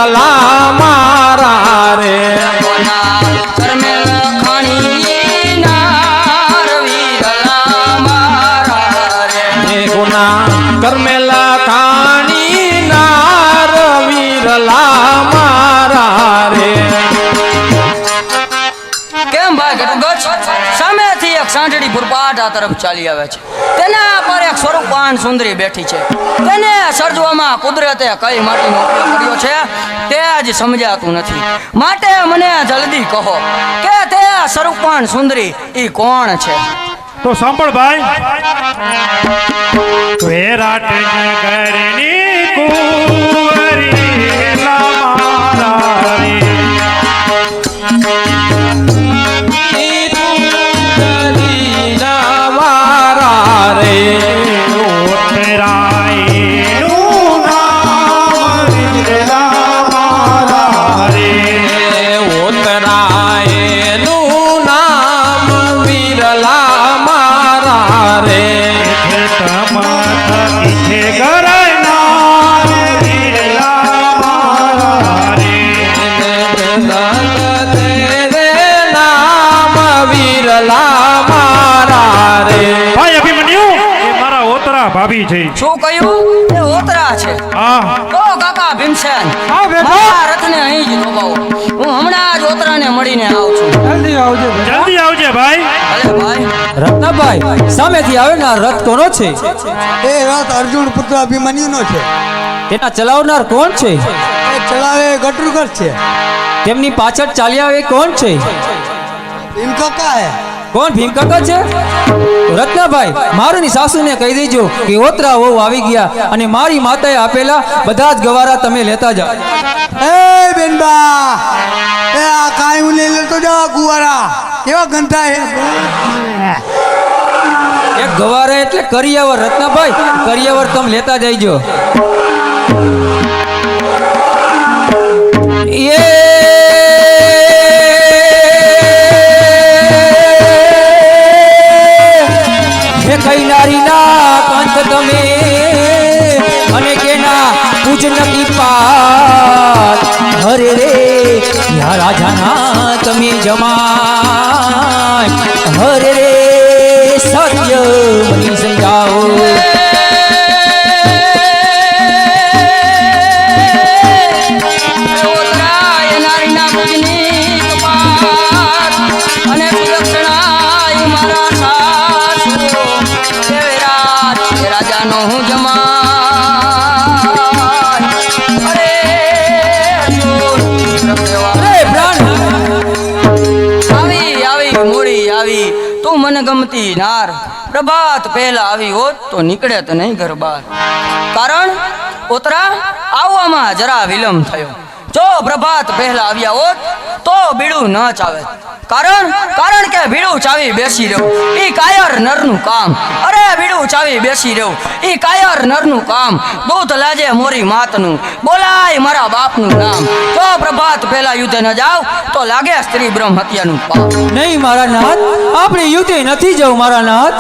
વીરલા મારા રે કર્મે લખાણી નાર વીરલા મારા રે ગુના કર્મે લખાણી નાર વીરલા મારા રે કેમ ભાઈ ઘટુગજ સામેથી એક સાંઢળી પુરપાટ આ તરફ ચાલી આવે છે તેના પર એક સ્વરૂપાન સુંદરી બેઠી છે તેને સર્જવામાં કુદરતે કઈ માટીનો ઉપયોગ કર્યો છે તે જ સમજાતું નથી માટે મને જલ્દી કહો કે તે સ્વરૂપાન સુંદરી ઈ કોણ છે તો સાંભળ ભાઈ વેરાટ નગરની કુંવરી મારા રે રે ઓતરાયનું નામ વીરલા મારા રે ઓતરાયનું નામ વીરલા મારા રે તમત ઇથે ગરનાર વીરલા મારા રે તેરે નામ વીરલા મારા રે ભાઈ અભિમન્યુ એ મારા ઓતરા ભાભી છે શું કહ્યું એ ઓતરા છે હા તો કાકા ભીમસેન હા, બેટા. મારા રથને અહીં જ રોકાવો હું હમણાં જ ઓતરાને મળીને આવું છું જલ્દી આવજે ભાઈ ભલે ભાઈ રત્નાભાઈ સામેથી આવે ને આ રથ કોનો છે એ રથ અર્જુન પુત્ર અભિમન્યુનો છે. તેના ચલાવનાર કોણ છે એ ચલાવે ગટુગર છે. તેમની પાછળ ચાલી આવે કોણ છે ભીમકાકા હે. કોણ ભીમકાકા છે રત્નાભાઈ મારુની સાસુને કહી દેજો કે ઓતરા વહુ આવી ગયા અને મારી માતાએ આપેલા બધા જ ગવારા તમે લેતા જાઓ એ બેનબા એ આ કાઈ હું લઈ લેતો જાવ ગુવારા કેવા ગંઠા હે. એક ગવારા એટલે કરિયાવર રત્નાભાઈ કરિયાવર તમે લેતા જઈજો કઈ નારીના કંઠ તમે અને કેના પૂજન પાત હરે રે યા રાજાના તમે જમાય હરે રે સત્ય બની સમજાવો ઓતરાય નારીના પૂજની કપાત અને સુલક્ષણાય મારા સાસુ દેવરાજ એ રાજાનો હું જમાય અરે અરે પ્રાણ આવી મોડી આવી તું મને ગમતી નાર પ્રભાત પહેલા આવી હોત તો નીકળે તો નહીં ઘર બહાર કારણ ઓતરા આવવામાં જરા વિલંબ થયો જો પ્રભાત પહેલા આવ્યા હોત તો બીડું ન ચાવે કારણ કે બીડું ચાવી બેસી રહ્યું ઈ કાયર નરનું કામ અરે બીડું ચાવી બેસી રહ્યું ઈ કાયર નરનું કામ દૂધ લાજે મોરી માતનું બોલાય મારા બાપનું નામ જો પ્રભાત પહેલા યુદ્ધે ન જાવ તો લાગે સ્ત્રી બ્રહ્મ હત્યાનું પાપ નહીં મારા નાથ આપણે યુદ્ધે નથી જવું મારા નાથ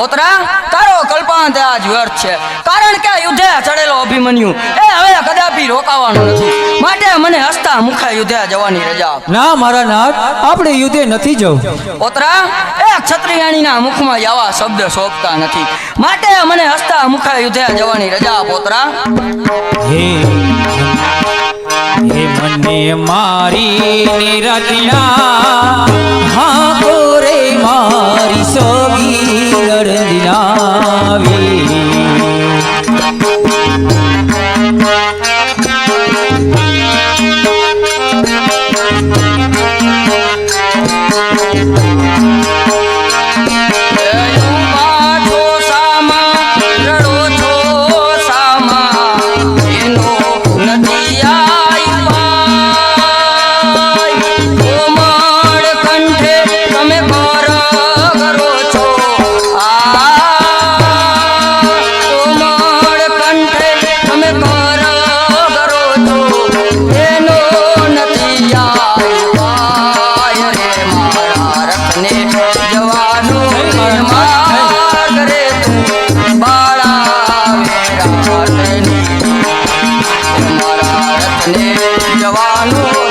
ઓતરા તારો કલ્પાંત આજ વ્યર્થ છે કારણ કે યુદ્ધે ચડેલો અભિમન્યુ એ હવે કદાપી રોકાવાનો નથી માટે મને હસતા મુખે યુદ્ધે જવાની રજા આપ. ના મારા નાથ આપણે યુદ્ધે નથી જવું ઓતરા એ ક્ષત્રિયાણીના મુખમાં આવા શબ્દ શોભતા નથી માટે મને હસતા મુખે યુદ્ધે જવાની રજા આપ ઓતરા હે હે મને મારી નિરતિના હા કોરે મારી સોગી ગરદિનાવી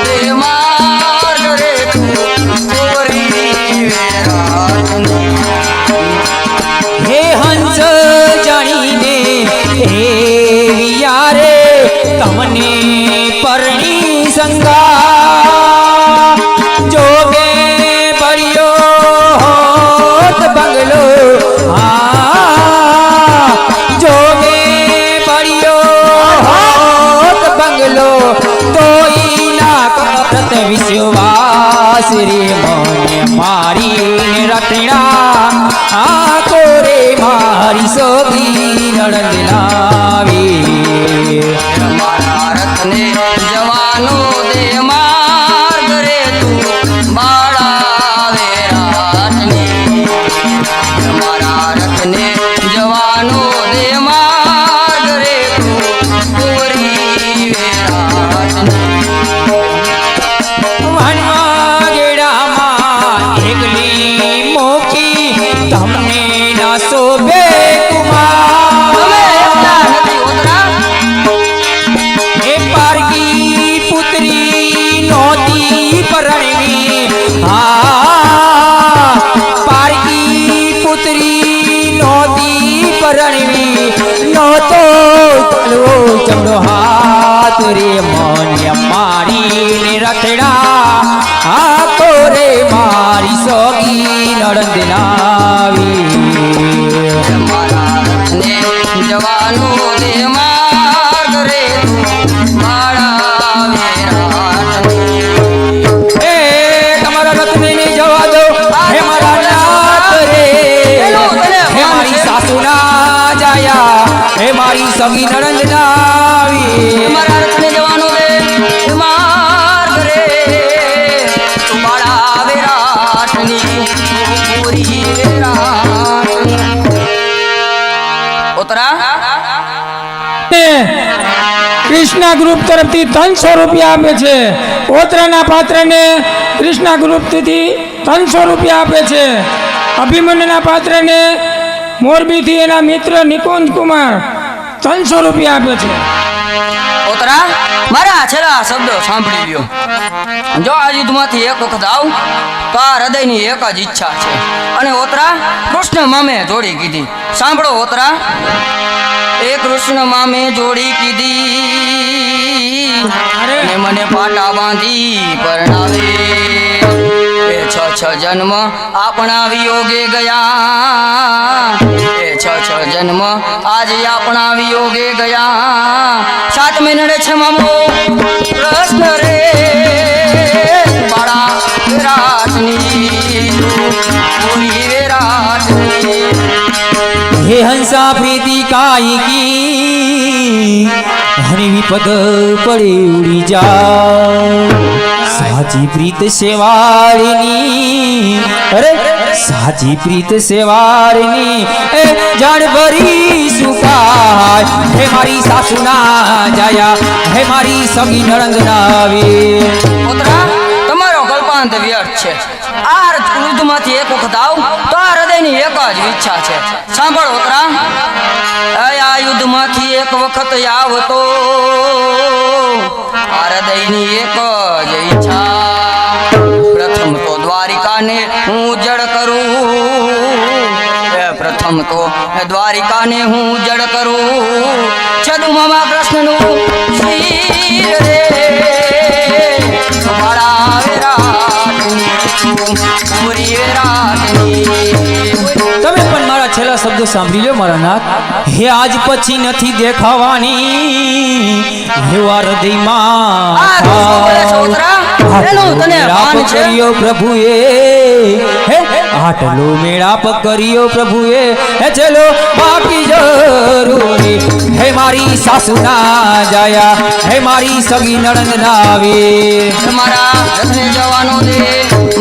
દે માર્ગ રે તું ચોરી વેરાટની. હે હંસ જાણીને હે વિયારે તમને પરણી સંગા જો બે બળ્યો હોત બંગલો જો બે બળ્યો હોત બંગલો તો ઈલા કરત વિશ્વાસ રે મને મારી રટણા કોરે મારી સોગી નણંદ લાવી મારા રથને જવાનો દે માર્ગ રે તું બાળા વેરાટની. મારા રથને જવાનો દે માર્ગ રે તું ચોરી વેરાટની. વનમાં ગેડામાં એકલી મોકી તમને ના શોભે તમે એકલા કુમાર નથી ઓતરા. એ પારકી પુત્રી નોતી પરણવી પારકી પુત્રી નોતી પરણવી નહોતો તલવો ચમડો હાથ રે મને મારી રખડા કોરે મારી સોગી નણંદ લાવી મારા રથને જવાનો દે માર્ગ રે તું બાળા વેરાટની. એ તમારા રત્ને નહીં જવા દો હે મારા નાથ રે હે મારી સાસુ ના જાયા હે મારી સગી નણંદ લાવી મારા રથને જવાનો દે માર્ગ રે તું બાળા વેરાટની પૂરી વેરાટની. ઓતરા કૃષ્ણા ગ્રુપ તરફથી 300 રૂપિયા આપે છે. ઓતરાના પાત્રને કૃષ્ણા ગ્રુપથી 300 રૂપિયા આપે છે. અભિમન્યુના પાત્રને મોરબીથી એના મિત્ર નિકુંજ કુમાર 300 રૂપિયા આપે છે. ઓતરા મારા છેલ્લા શબ્દો સાંભળી લ્યો. જો આ યુદ્ધમાંથી એક વખત આવ તો આ હૃદયની એક જ ઈચ્છા છે. અને ઓતરા કૃષ્ણ મામે જોડી કીધી. સાંભળો ઓતરા. એ કૃષ્ણ મામે જોડી કીધી અને મને પાટા બાંધી પરણાવે. એ છ જન્મ આપણા વિયોગે ગયા. એ છ જન્મ આજે આપણા વિયોગે ગયા. 7 નડે છે મામો પ્રશ્ન રે બાળા વિરાટની પૂરી વિરાટની. હે હંસા પ્રીતિ કાઈ કી હરી વિપદ પડે ઉડી જા સાચી પ્રીત સેવાળની અરે સાચી પ્રીત સેવાળની એ જાણ ભરી સુકાય હે મારી સાસુ ના જાયા હે મારી સગી નણંદ ના આવે પુત્રા તમારો કલ્પાંત વ્યર્થ છે. આ યુદ્ધમાંથી એક વખત આવ તો આ હૃદયની એક જ ઈચ્છા છે. સાંભળ પુત્રા. આ યુદ્ધમાંથી એક વખત આવ તો આ હૃદયની એક જ ઈચ્છા. પ્રથમ તો દ્વારિકાને હું જડ કરું. પ્રથમ તો દ્વારિકાને હું જડ કરું. છદુમાં કૃષ્ણનું શિર રે મારા વિરાટની પૂરી વિરાટની. તમે પણ મારા છેલ્લા શબ્દો સાંભળી લો મારા નાથ. હે આજ પછી નથી દેખાવાની હેવા હૃદયમાં આ તું શું બોલે છો ઉતરા? એનું તને ભાન છે? કર્યો પ્રભુએ હે આટલો મેળાપ કર્યો પ્રભુએ હે ચલો બાકી જરૂરી હે મારી સાસુ ના જાયા હે મારી સગી નણંદ ના આવે મારા રથને જવાનો દે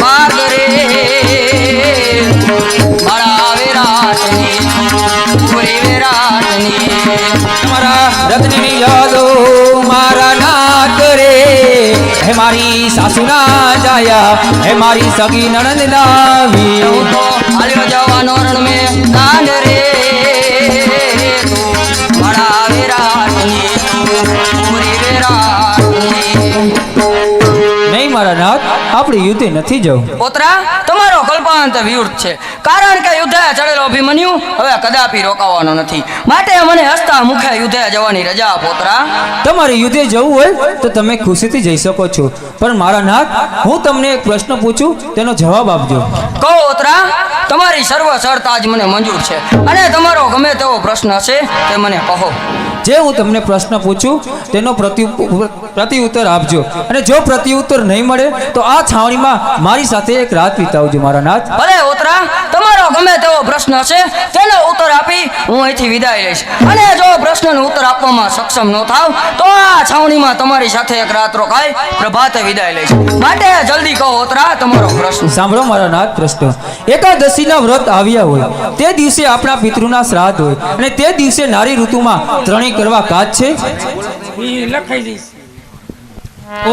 માર્ગ રે મારા વિરાટની પૂરી વિરાટની. તમારા રત્નની યાદો મારા નાથ રે હે મારી સાસુ ના જાયા હે મારી સગી નણંદ ના આવી હું તો હાલ્યો જવાનો રણ મે દાંડ રે તું મારા વિરાટની પૂરી વિરાટની. નહીં મારા નાથ, આપણે યુદ્ધે નથી જવું. પોતરા તમારો કલ્પાંત વિરુદ્ધ છે, કારણ કે યુદ્ધે ચડેલો અભિમન્યુ હવે કદાપી રોકાવાનો નથી. માટે મને હસતા મુખે યુદ્ધે જવાની રજા. પોતરા તમારે યુદ્ધે જવું હોય તો તમે ખુશીથી જઈ શકો છો, પણ મારા નાથ, હું તમને એક પ્રશ્ન પૂછું, તેનો જવાબ આપજો. કહો પોતરા, તમારી સર્વ શરત આજ મને મંજૂર છે, અને તમારો ગમે તેવો પ્રશ્ન હશે તે મને કહો. જે હું તમને પ્રશ્ન પૂછું તેનો પ્રત્યુત્તર આપજો, અને જો પ્રત્યુત્તર નહીં મળે તો આ છાવણીમાં મારી સાથે એક રાત વિતાવજો મારા નાથ. ભલે પોતરા, તમારો ગમે તેવો પ્રશ્ન હશે તેનો ઉત્તર આપી હું અહીંથી વિદાય લઈશ. અને જો પ્રશ્નનો ઉત્તર આપવામાં સક્ષમ ન થાવ તો આ છાવણીમાં તમારી સાથે એક રાત રોકાઈ પ્રભાતે વિદાય લઈશ. માટે જલ્દી કહો પોતરા, તમારો પ્રશ્ન. સાંભળો મારા નાથ પ્રશ્ન. એકાદશીના વ્રત આવ્યા હોય તે દિવસે આપણા પિતૃના શ્રાદ્ધ હોય, અને તે દિવસે નારી ઋતુમાં ત્રણેય કરવા કાજ છે. ઈ લખાઈ દઈશ.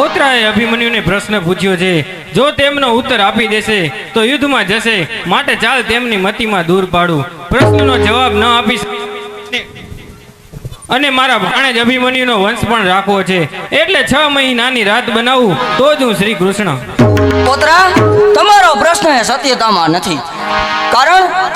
ઓતરાએ અભિમન્યુને પ્રશ્ન પૂછ્યો છે. જો તેમનો ઉત્તર આપી દેશે તો યુદ્ધમાં જશે, માટે ચાલ તેમની મતિમાં દૂર પાડું. પ્રશ્નનો જવાબ ન આપી અને મારા ભાણેજ અભિમન્યુનો વંશ પણ રાખવો છે, એટલે 6 મહિનાની રાત બનાવું તો જ હું શ્રી કૃષ્ણ. પોતરા, તમારો પ્રશ્ન એ સત્યતામાં નથી.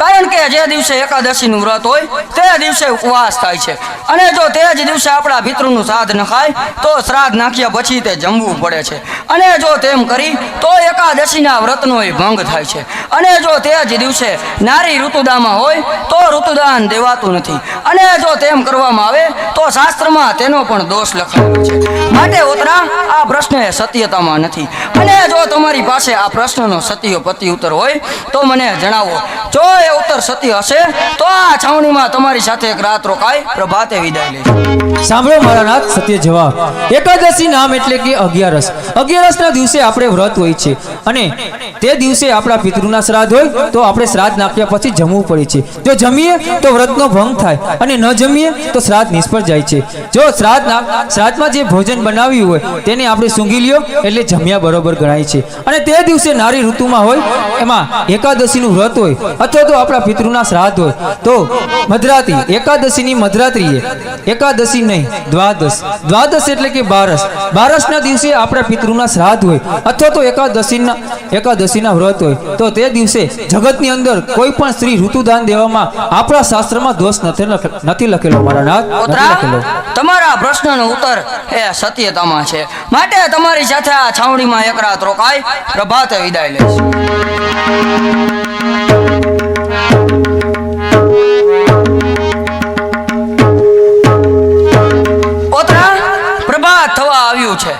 કારણ કે જે દિવસે એકાદશીનું વ્રત હોય તે દિવસે ઉપવાસ થાય છે, અને જો તે જ દિવસે આપણા પિતૃનું શ્રાદ્ધ ન ખાય તો શ્રાદ્ધ નાખ્યા પછી તે જમવું પડે છે, અને જો તેમ કરી તો એકાદશીના વ્રતનો ભંગ થાય છે. અને જો તે જ દિવસે નારી ઋતુદામાં હોય તો ઋતુદાન દેવાતું નથી, અને જો તેમ કરવામાં આવે તો શાસ્ત્રમાં તેનો પણ દોષ લખાયેલો છે. માટે ઓતરા, આ પ્રશ્ન એ સત્યતામાં નથી, અને જો તમારી પાસે આ પ્રશ્નનો સત્ય પ્રત્યુત્તર હોય તો મને જણાવો. જો એ ઉત્તર સત્ય હશે તો આ છાવણીમાં તમારી સાથે એક રાત રોકાઈ પ્રભાતે વિદાય લઈશ. સાંભળો મારા નાથ સત્ય જવાબ. એકાદશી નામ એટલે કે 11. 11ના દિવસે આપણે વ્રત હોય છે, અને તે દિવસે આપણા પિતૃના શ્રાદ્ધ હોય તો આપણે શ્રાદ્ધ નાખ્યા પછી જમવું પડે છે. જો જમીએ તો વ્રતનો ભંગ થાય, અને ન જમીએ તો શ્રાદ્ધ નિષ્ફળ જાય છે. જો શ્રાદ્ધમાં જે ભોજન બનાવ્યું હોય તેને આપણે સૂંઘી લ્યો એટલે જમ્યા બરોબર ગણાય છે. અને તે દિવસે નારી ઋતુમાં હોય એમાં એકાદશીનું વ્રત હોય અથવા તો આપણા પિતૃના શ્રાદ્ધ હોય તો મધરાત્રિ, એકાદશીની મધરાત્રિએ, એકાદશી નહીં દ્વાદશ એટલે કે 12ના દિવસે આપણા પિતૃના શ્રાદ્ધ હોય અથવા તો એકાદશીના વ્રત હોય તો તે દિવસે જગતની અંદર કોઈ પણ સ્ત્રી ઋતુદાન દેવામાં આપણા શાસ્ત્રમાં દોષ નથી લખેલો મારા નાથ, નથી પોતરા, લખેલો. તમારા પ્રશ્નનો ઉત્તર એ સત્યતામાં છે, માટે તમારી સાથે આ છાવણીમાં એક રાત રોકાઈ પ્રભાતે વિદાય લઈશ. પોતરા, પ્રભાત થવા આવ્યું છે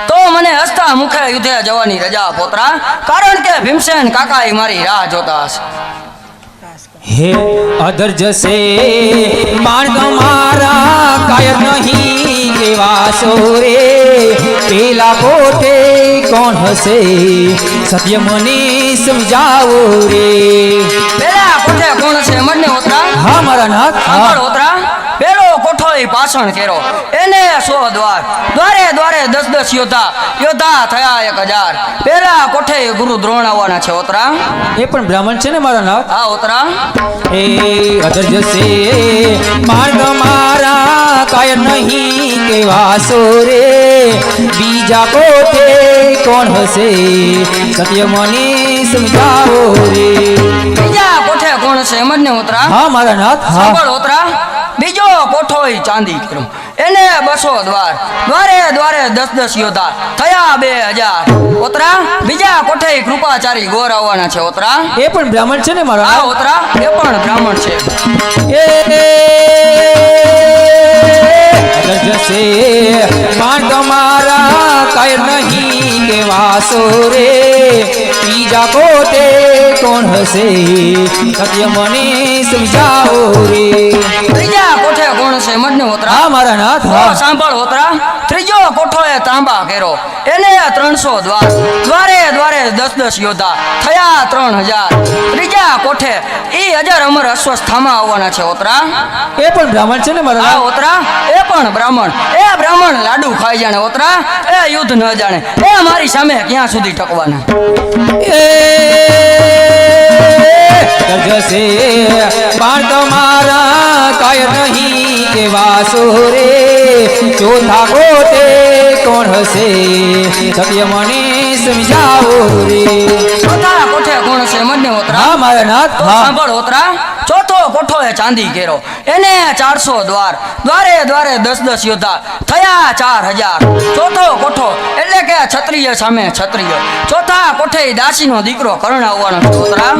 તો મને હસતા મુખે યુદ્ધે જવાની રજા. પોતરા, કારણ કે ભીમસેન કાકા મારી રાહ જોતા હશે. હે અધર જશે માર્ગ મારા કાયર નહીં કેવા સોરે, પેલા કોટે કોણ હશે સત્ય મને સમજાવો રે. પેલા કોઠે કોણ છે મને ઓતરા? હા મારા નાથ, સાંભળ હા. ઓતરા, પેલો કોઠો પાછળ કેરો, એને 100 દ્વાર, દ્વારે દ્વારે 10 યોદ્ધા થયા 1000. પેલા કોઠે ગુરુ દ્રોણ આવવાના છે ઓતરા. એ પણ બ્રાહ્મણ છે ને મારા નાથ. હા ઓતરા, એ અધર જશે માર્ગ મારા કાયર નહીં કેવા સોરે, બીજા કોઠે કોણ હશે સત્ય મને સમજાવો રે. બીજા કોઠે કોણ છે મને ઓતરા? હા મારા નાથ, હા. સાંભળ ઓતરા, બીજો કોઠો ચાંદી કેરો, એને 200 દ્વાર, દ્વારે દ્વારે 10 યોદ્ધા થયા 2000. ઓતરા, બીજા કોઠે કૃપાચારી ગોર આવવાના છે ઓતરા. એ પણ બ્રાહ્મણ છે ને મારા હા નાથ. ઓતરા, એ પણ બ્રાહ્મણ છે. જશે પણ તમારા કાય નહીં કેવા સોરે, ત્રીજા કોટે કોણ હશે સત્ય મને સમજાવો રે. ત્રીજા કોઠે કોણ છે મજને ઓતરા? હા મારા નાથ, હા. સાંભળ ઓતરા, ત્રીજો કોઠો એ તાંબા કેરો, એને 300 દ્વાર, દ્વારે દ્વારે 10 યોદ્ધા થયા 3000. ત્રીજા કોઠે ઈ 1000 અમર અશ્વસ્થામાં આવવાના છે ઓતરા. એ પણ બ્રાહ્મણ છે ને મારા હા નાથ. ઓતરા, એ પણ બ્રાહ્મણ. એ બ્રાહ્મણ લાડુ ખાઈ જાણે ઓતરા, એ યુદ્ધ ન જાણે, એ મારી સામે ક્યાં સુધી ટકવાના. જશે પણ તમારા કાય નહીં કે વાસો રે ચોથા કોટે કોણ હશે સત્ય મને સમજાવો રે ચોથા કોઠે કોણ છે મને ઓતરા હા મારા નાથ તો હા સાંભળ ઓતરા ચોથો કોઠો એ ચાંદી કેરો એને 400 દ્વાર દ્વારે દ્વારે 10 યોદ્ધા થયા 4000 ચોથો કોઠો એટલે કે ક્ષત્રિય સામે ક્ષત્રિય ચોથા કોઠે દાસીનો દીકરો કર્ણ આવવાનો છે ઓતરા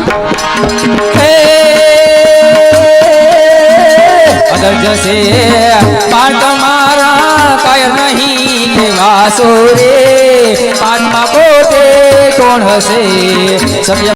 અદર જશે પાર તમારા કાયર નહીં કે વાસો રે પાંચમા કોટે કોણ હશે સત્ય